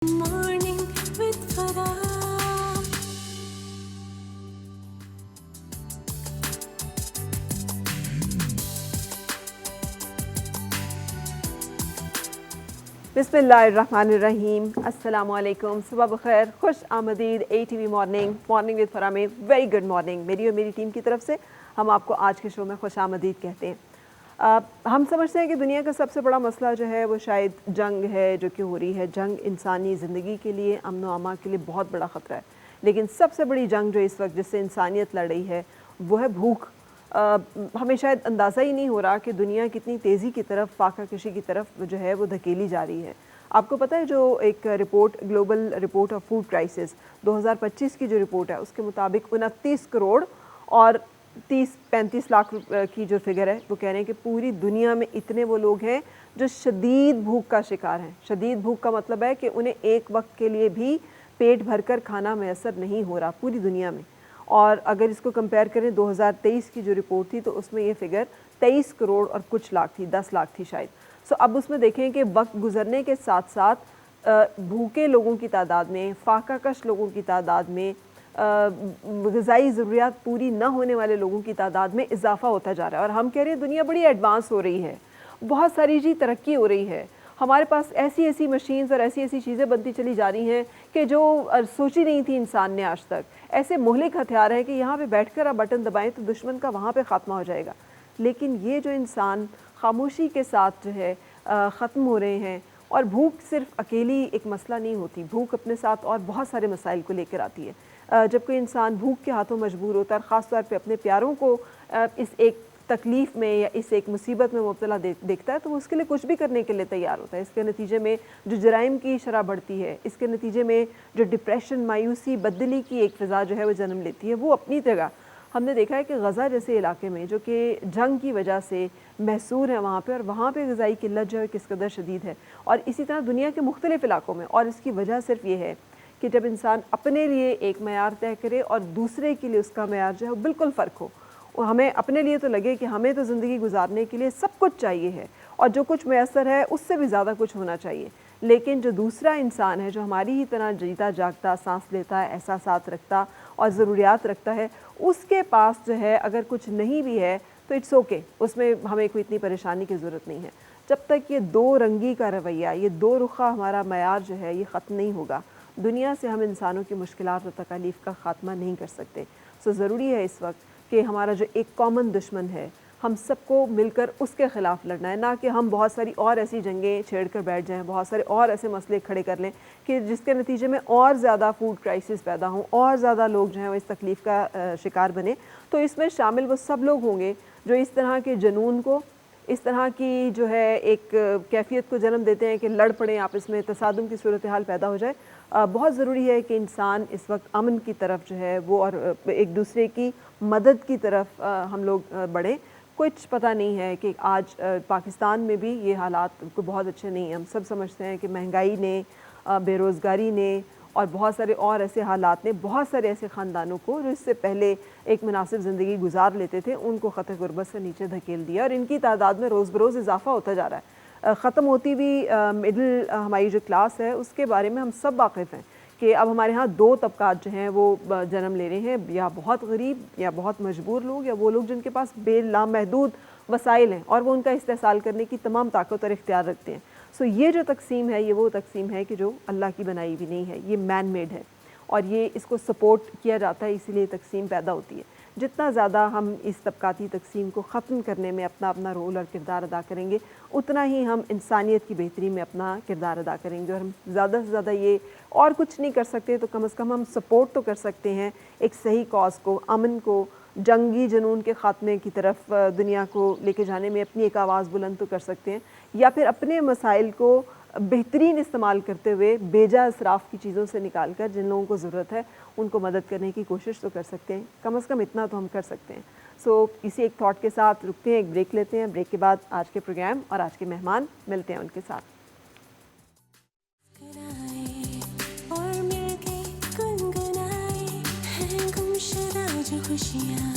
Morning with Farah. बिस्मिल्लाहिर्रहमानिर्रहीम, अस्सलामु अलैकुम, सुबह बखैर, खुश आमदीद ATV मॉर्निंग विद फरा में वेरी गुड मॉर्निंग मेरी और मेरी टीम की तरफ से हम आपको आज के शो में खुश आमदीद कहते हैं। हम समझते हैं कि दुनिया का सबसे बड़ा मसला जो है वो शायद जंग है जो कि हो रही है। जंग इंसानी ज़िंदगी के लिए, अमन व अमा के लिए बहुत बड़ा ख़तरा है, लेकिन सबसे बड़ी जंग जो इस वक्त जिससे इंसानियत लड़ रही है वो है भूख। हमें शायद अंदाज़ा ही नहीं हो रहा कि दुनिया कितनी तेज़ी की तरफ, फाका कशी की तरफ जो है वो धकेली जा रही है। आपको पता है जो एक report, global report of food crisis 2025 की जो रिपोर्ट है उसके मुताबिक 29 करोड़ और 30-35 लाख की जो फिगर है वो कह रहे हैं कि पूरी दुनिया में इतने वो लोग हैं जो शदीद भूख का शिकार हैं। शदीद भूख का मतलब है कि उन्हें एक वक्त के लिए भी पेट भरकर खाना मैसर नहीं हो रहा पूरी दुनिया में। और अगर इसको कंपेयर करें 2023 की जो रिपोर्ट थी तो उसमें ये फिगर 23 करोड़ और कुछ लाख थी, 10 लाख थी शायद। सो अब उसमें देखें कि वक्त गुजरने के साथ साथ भूखे लोगों की तादाद में, फाका कश लोगों की तादाद में, ग़िज़ाई ज़रूरियात पूरी न होने वाले लोगों की तादाद में इजाफ़ा होता जा रहा है। और हम कह रहे हैं दुनिया बड़ी एडवांस हो रही है, बहुत सारी जी तरक्की हो रही है, हमारे पास ऐसी ऐसी मशीन्स और ऐसी ऐसी चीज़ें बनती चली जा रही हैं कि जो सोची नहीं थी इंसान ने आज तक। ऐसे मुहलिक हथियार हैं कि यहाँ पे बैठकर आप बटन दबाएं तो दुश्मन का वहाँ पे ख़ात्मा हो जाएगा। लेकिन ये जो इंसान खामोशी के साथ जो है ख़त्म हो रहे हैं। और भूख सिर्फ अकेली एक मसला नहीं होती, भूख अपने साथ और बहुत सारे मसाइल को लेकर आती है। जब कोई इंसान भूख के हाथों मजबूर होता है, ख़ास तौर पे अपने प्यारों को इस एक तकलीफ़ में या इस एक मुसीबत में मुब्तला देखता है तो वो उसके लिए कुछ भी करने के लिए तैयार होता है। इसके नतीजे में जो जराइम की शरह बढ़ती है, इसके नतीजे में जो डिप्रेशन, मायूसी, बददिली की एक फ़िज़ा जो है वो जन्म लेती है। वो अपनी जगह हमने देखा है कि गज़ा जैसे इलाके में जो कि जंग की वजह से महसूर है वहाँ पे, और वहाँ पे ग़िज़ाई किल्लत जो है किस कदर शदीद है। और इसी तरह दुनिया के मुख्तलिफ़ इलाकों में। और इसकी वजह सिर्फ ये है कि जब इंसान अपने लिए एक मयार तय करे और दूसरे के लिए उसका मयार जो है वो बिल्कुल फ़र्क हो। और हमें अपने लिए तो लगे कि हमें तो ज़िंदगी गुजारने के लिए सब कुछ चाहिए है और जो कुछ मैसर है उससे भी ज़्यादा कुछ होना चाहिए, लेकिन जो दूसरा इंसान है जो हमारी ही तरह जीता जागता, सांस लेता है, एहसासात रखता और ज़रूरियात रखता है, उसके पास जो है अगर कुछ नहीं भी है तो इट्स ओके, उसमें हमें कोई इतनी परेशानी की ज़रूरत नहीं है। जब तक ये दो रंगी का रवैया, ये दो रुखा हमारा मयार जो है ये ख़त्म नहीं होगा, दुनिया से हम इंसानों की मुश्किलात और तकालीफ़ का ख़ात्मा नहीं कर सकते। सो ज़रूरी है इस वक्त कि हमारा जो एक कॉमन दुश्मन है हम सबको मिलकर उसके ख़िलाफ़ लड़ना है, ना कि हम बहुत सारी और ऐसी जंगें छेड़ कर बैठ जाएं, बहुत सारे और ऐसे मसले खड़े कर लें कि जिसके नतीजे में और ज़्यादा फूड क्राइसिस पैदा हों, और ज़्यादा लोग जो हैं वो इस तकलीफ़ का शिकार बने। तो इसमें शामिल वो सब लोग होंगे जो इस तरह के जुनून को, इस तरह की जो है एक कैफियत को जन्म देते हैं कि लड़ पड़ें आपस में, तसादुम की सूरत हाल पैदा हो जाए। बहुत ज़रूरी है कि इंसान इस वक्त अमन की तरफ जो है वो और एक दूसरे की मदद की तरफ हम लोग बढ़ें। कुछ पता नहीं है कि आज पाकिस्तान में भी ये हालात को बहुत अच्छे नहीं हैं। हम सब समझते हैं कि महंगाई ने, बेरोज़गारी ने और बहुत सारे और ऐसे हालात ने बहुत सारे ऐसे ख़ानदानों को जो इससे पहले एक मुनासिब ज़िंदगी गुजार लेते थे उनको ख़त गुरबत से नीचे धकेल दिया, और इनकी तादाद में रोज़ बरोज़ इजाफ़ा होता जा रहा है। ख़त्म होती हुई मिडिल हमारी जो क्लास है उसके बारे में हम सब वाकिफ़ हैं कि अब हमारे यहाँ दो तबकात जो हैं वो जन्म ले रहे हैं, या बहुत गरीब या बहुत मजबूर लोग, या वो लोग जिनके पास बेलामहदूद वसाइल हैं और वो उनका इस्तेसाल करने की तमाम ताकत और इख्तियार रखते हैं। सो ये जो तकसीम है ये वो तकसीम है कि जो अल्लाह की बनाई भी नहीं है, ये मैन मेड है और ये इसको सपोर्ट किया जाता है, इसीलिए तकसीम पैदा होती है। जितना ज़्यादा हम इस तबकाती तकसीम को ख़त्म करने में अपना अपना रोल और किरदार अदा करेंगे, उतना ही हम इंसानियत की बेहतरी में अपना किरदार अदा करेंगे। और हम ज़्यादा से ज़्यादा ये और कुछ नहीं कर सकते तो कम से कम हम सपोर्ट तो कर सकते हैं एक सही कॉज को, अमन को, जंगी जुनून के ख़ात्मे की तरफ दुनिया को लेके जाने में अपनी एक आवाज़ बुलंद तो कर सकते हैं, या फिर अपने मसाइल को बेहतरीन इस्तेमाल करते हुए बेजा इसराफ़ की चीज़ों से निकाल कर जिन लोगों को ज़रूरत है उनको मदद करने की कोशिश तो कर सकते हैं। कम से कम इतना तो हम कर सकते हैं। सो इसी एक थॉट के साथ रुकते हैं, एक ब्रेक लेते हैं। ब्रेक के बाद आज के प्रोग्राम और आज के मेहमान मिलते हैं उनके साथ। और मिलके गुनगुनाए हैं गुमशुदा जो खुशियाँ।